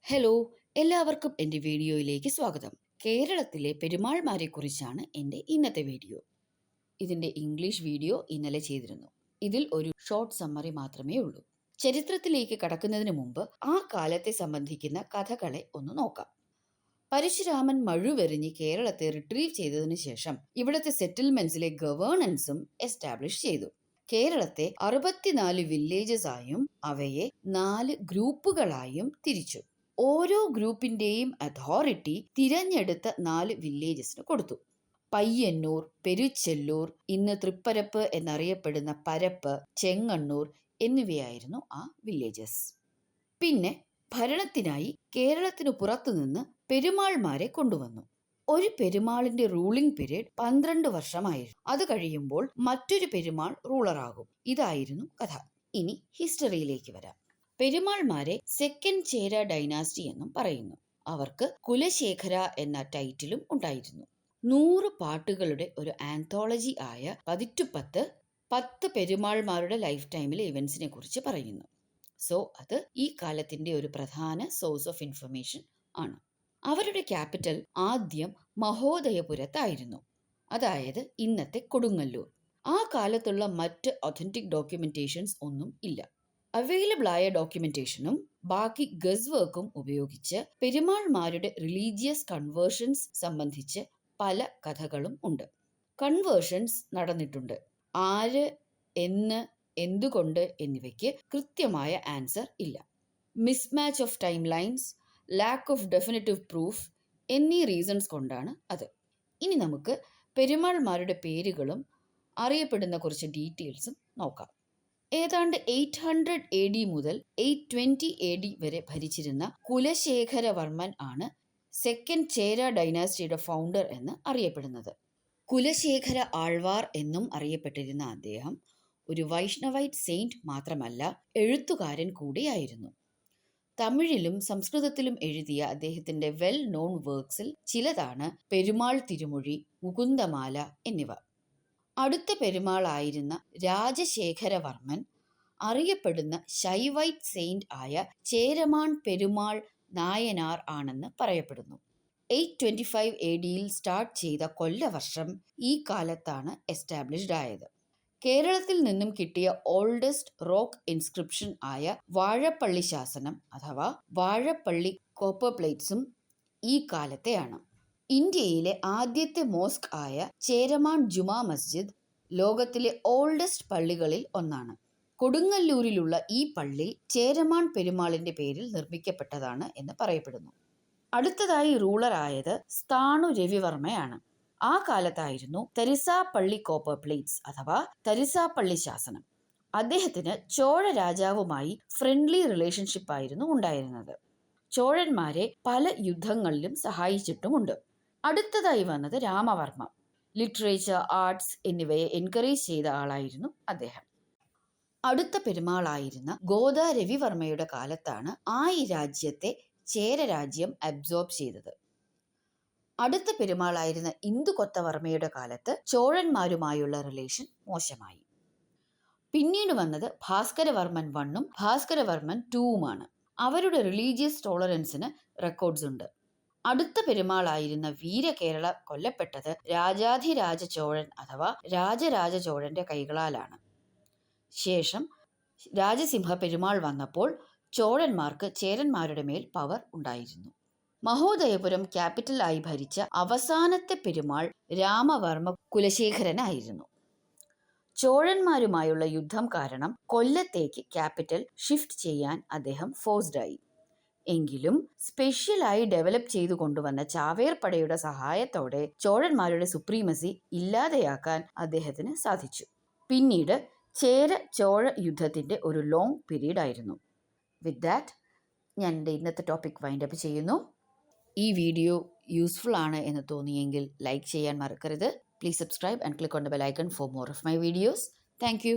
Hello, എല്ലാവർക്കും എൻ്റെ വീഡിയോയിലേക്ക് സ്വാഗതം. കേരളത്തിലെ പെരുമാൾമാരെ കുറിച്ചാണ് എൻ്റെ ഇന്നത്തെ വീഡിയോ. ഇതിൻ്റെ ഇംഗ്ലീഷ് വീഡിയോ ഇന്നലെ ചെയ്തിരുന്നു. ഇതിൽ ഒരു ഷോർട്ട് സമ്മറി മാത്രമേ ഉള്ളൂ. ചരിത്രത്തിലേക്ക് കടക്കുന്നതിന് മുമ്പ് ആ കാലത്തെ സംബന്ധിക്കുന്ന കഥകളെ ഒന്ന് നോക്കാം. പരശുരാമൻ മഴുവെറിഞ്ഞ് കേരളത്തെ റിട്രീവ് ചെയ്തതിനു ശേഷം ഇവിടുത്തെ സെറ്റിൽമെന്റ്സിലെ ഗവേണൻസും എസ്റ്റാബ്ലിഷ് ചെയ്തു. കേരളത്തെ 64 വില്ലേജസ് ആയും അവയെ 4 ഗ്രൂപ്പുകളായും തിരിച്ചു. ഓരോ ഗ്രൂപ്പിന്റെയും അതോറിറ്റി തിരഞ്ഞെടുത്ത 4 വില്ലേജസിന് കൊടുത്തു. പയ്യന്നൂർ, പെരുച്ചെല്ലൂർ, ഇന്ന് തൃപ്പരപ്പ് എന്നറിയപ്പെടുന്ന പരപ്പ്, ചെങ്ങണ്ണൂർ എന്നിവയായിരുന്നു ആ വില്ലേജസ്. പിന്നെ ഭരണത്തിനായി കേരളത്തിനു പുറത്തുനിന്ന് പെരുമാൾമാരെ കൊണ്ടുവന്നു. ഒരു പെരുമാളിന്റെ റൂളിംഗ് പീരീഡ് 12 വർഷമായിരുന്നു. അത് കഴിയുമ്പോൾ മറ്റൊരു പെരുമാൾ റൂളറാകും. ഇതായിരുന്നു കഥ. ഇനി ഹിസ്റ്ററിയിലേക്ക് വരാം. പെരുമാൾമാരെ സെക്കൻഡ് ചേര ഡൈനാസ്റ്റി എന്നും പറയുന്നു. അവർക്ക് കുലശേഖര എന്ന ടൈറ്റിലും ഉണ്ടായിരുന്നു. 100 പാട്ടുകളുടെ ഒരു ആന്തോളജി ആയ 10 പെരുമാൾമാരുടെ ലൈഫ് ടൈമിലെ ഇവന്റ്സിനെ കുറിച്ച് പറയുന്നു. സോ അത് ഈ കാലത്തിന്റെ ഒരു പ്രധാന സോഴ്സ് ഓഫ് ഇൻഫർമേഷൻ ആണ്. അവരുടെ ക്യാപിറ്റൽ ആദ്യം മഹോദയപുരത്തായിരുന്നു, അതായത് ഇന്നത്തെ കൊടുങ്ങല്ലൂർ. ആ കാലത്തുള്ള മറ്റ് ഒഥന്റിക് ഡോക്യുമെന്റേഷൻസ് ഒന്നും ഇല്ല. അവൈലബിൾ ആയ ഡോക്യുമെന്റേഷനും ബാക്കി ഗസ് വർക്കും ഉപയോഗിച്ച് പെരുമാൾമാരുടെ റിലീജിയസ് കൺവേർഷൻസ് സംബന്ധിച്ച് പല കഥകളും ഉണ്ട്. കൺവേർഷൻസ് നടന്നിട്ടുണ്ട്. ആര്, എന്ന്, എന്തുകൊണ്ട് എന്നിവയ്ക്ക് കൃത്യമായ ആൻസർ ഇല്ല. Mismatch of time lines, lack of definitive proof എന്നീ റീസൺസ് കൊണ്ടാണ് അത്. ഇനി നമുക്ക് പെരുമാൾമാരുടെ പേരുകളും അറിയപ്പെടുന്ന കുറച്ച് ഡീറ്റെയിൽസും നോക്കാം. ഏതാണ്ട് 800 AD മുതൽ 820 AD വരെ ഭരിച്ചിരുന്ന കുലശേഖരവർമ്മൻ ആണ് സെക്കൻഡ് ചേര ഡൈനാസ്റ്റിയുടെ ഫൗണ്ടർ എന്ന് അറിയപ്പെടുന്നത്. കുലശേഖര ആൾവാർ എന്നും അറിയപ്പെട്ടിരുന്ന അദ്ദേഹം ഒരു വൈഷ്ണവൈറ്റ് സെയിന്റ് മാത്രമല്ല, എഴുത്തുകാരൻ കൂടിയായിരുന്നു. തമിഴിലും സംസ്കൃതത്തിലും എഴുതിയ അദ്ദേഹത്തിന്റെ വെൽ നോൺ വർക്ക്സിൽ ചിലതാണ് പെരുമാൾ തിരുമൊഴി, മുകുന്ദമാല എന്നിവ. അടുത്ത പെരുമാളായിരുന്ന രാജശേഖരവർമ്മൻ അറിയപ്പെടുന്ന ശൈവൈറ്റ് സെയിന്റ് ആയ ചേരമാൻ പെരുമാൾ നായനാർ ആണെന്ന് പറയപ്പെടുന്നു. 825 AD സ്റ്റാർട്ട് ചെയ്ത കൊല്ലവർഷം ഈ കാലത്താണ് എസ്റ്റാബ്ലിഷ്ഡ് ആയത്. കേരളത്തിൽ നിന്നും കിട്ടിയ ഓൾഡസ്റ്റ് റോക്ക് ഇൻസ്ക്രിപ്ഷൻ ആയ വാഴപ്പള്ളി ശാസനം അഥവാ വാഴപ്പള്ളി കോപ്പർ പ്ലേറ്റ്സും ഈ കാലത്തെയാണ്. ഇന്ത്യയിലെ ആദ്യത്തെ മോസ്ക് ആയ ചേരമാൻ ജുമാ മസ്ജിദ് ലോകത്തിലെ ഓൾഡസ്റ്റ് പള്ളികളിൽ ഒന്നാണ്. കൊടുങ്ങല്ലൂരിലുള്ള ഈ പള്ളി ചേരമാൻ പെരുമാളിന്റെ പേരിൽ നിർമ്മിക്കപ്പെട്ടതാണ് എന്ന് പറയപ്പെടുന്നു. അടുത്തതായി റൂളർ ആയത് സ്ഥാണു രവിവർമ്മയാണ്. ആ കാലത്തായിരുന്നു തരിസാപ്പള്ളി കോപ്പർ പ്ലേറ്റ്സ് അഥവാ തരിസാപ്പള്ളി ശാസനം. അദ്ദേഹത്തിന് ചോഴ രാജാവുമായി ഫ്രണ്ട്ലി റിലേഷൻഷിപ്പ് ആയിരുന്നു ഉണ്ടായിരുന്നത്. ചോഴന്മാരെ പല യുദ്ധങ്ങളിലും സഹായിച്ചിട്ടുമുണ്ട്. അടുത്തതായി വന്നത് രാമവർമ്മ. ലിറ്ററേച്ചർ, ആർട്സ് എന്നിവയെ എൻകറേജ് ചെയ്ത ആളായിരുന്നു അദ്ദേഹം. അടുത്ത പെരുമാളായിരുന്ന ഗോദ രവിവർമ്മയുടെ കാലത്താണ് ഈ രാജ്യത്തെ ചേര രാജ്യം അബ്സോർബ് ചെയ്തത്. അടുത്ത പെരുമാളായിരുന്ന ഇന്ദുകൊത്തവർമ്മയുടെ കാലത്ത് ചോഴന്മാരുമായുള്ള റിലേഷൻ മോശമായി. പിന്നീട് വന്നത് ഭാസ്കരവർമ്മൻ 1ഉം ഭാസ്കരവർമ്മൻ 2ഉമാണ്. അവരുടെ റിലീജിയസ് ടോളറൻസിന് റെക്കോർഡ്സ് ഉണ്ട്. അടുത്ത പെരുമാളായിരുന്ന വീരകേരള കൊല്ലപ്പെട്ടത് രാജാധിരാജ ചോഴൻ അഥവാ രാജരാജ ചോഴന്റെ കൈകളാലാണ്. ശേഷം രാജസിംഹ പെരുമാൾ വന്നപ്പോൾ ചോഴന്മാർക്ക് ചേരന്മാരുടെ മേൽ പവർ ഉണ്ടായിരുന്നു. മഹോദയപുരം ക്യാപിറ്റലായി ഭരിച്ച അവസാനത്തെ പെരുമാൾ രാമവർമ്മ കുലശേഖരനായിരുന്നു. ചോഴന്മാരുമായുള്ള യുദ്ധം കാരണം കൊല്ലത്തേക്ക് ക്യാപിറ്റൽ ഷിഫ്റ്റ് ചെയ്യാൻ അദ്ദേഹം ഫോഴ്സ്ഡായി. എങ്കിലും സ്പെഷ്യലായി ഡെവലപ്പ് ചെയ്തു കൊണ്ടുവന്ന ചാവേർപ്പടയുടെ സഹായത്തോടെ ചോഴന്മാരുടെ സുപ്രീമസി ഇല്ലാതെയാക്കാൻ അദ്ദേഹത്തിന് സാധിച്ചു. പിന്നീട് ചേര ചോഴ യുദ്ധത്തിന്റെ ഒരു ലോങ് പീരീഡ് ആയിരുന്നു. വിത്ത് ദാറ്റ് ഞാൻ എൻ്റെ ഇന്നത്തെ ടോപ്പിക് വൈൻഡപ്പ് ചെയ്യുന്നു. ഈ വീഡിയോ യൂസ്ഫുൾ ആണ് എന്ന് തോന്നിയെങ്കിൽ ലൈക്ക് ചെയ്യാൻ മറക്കരുത്. Please subscribe and click on the bell icon for more of my videos. Thank you.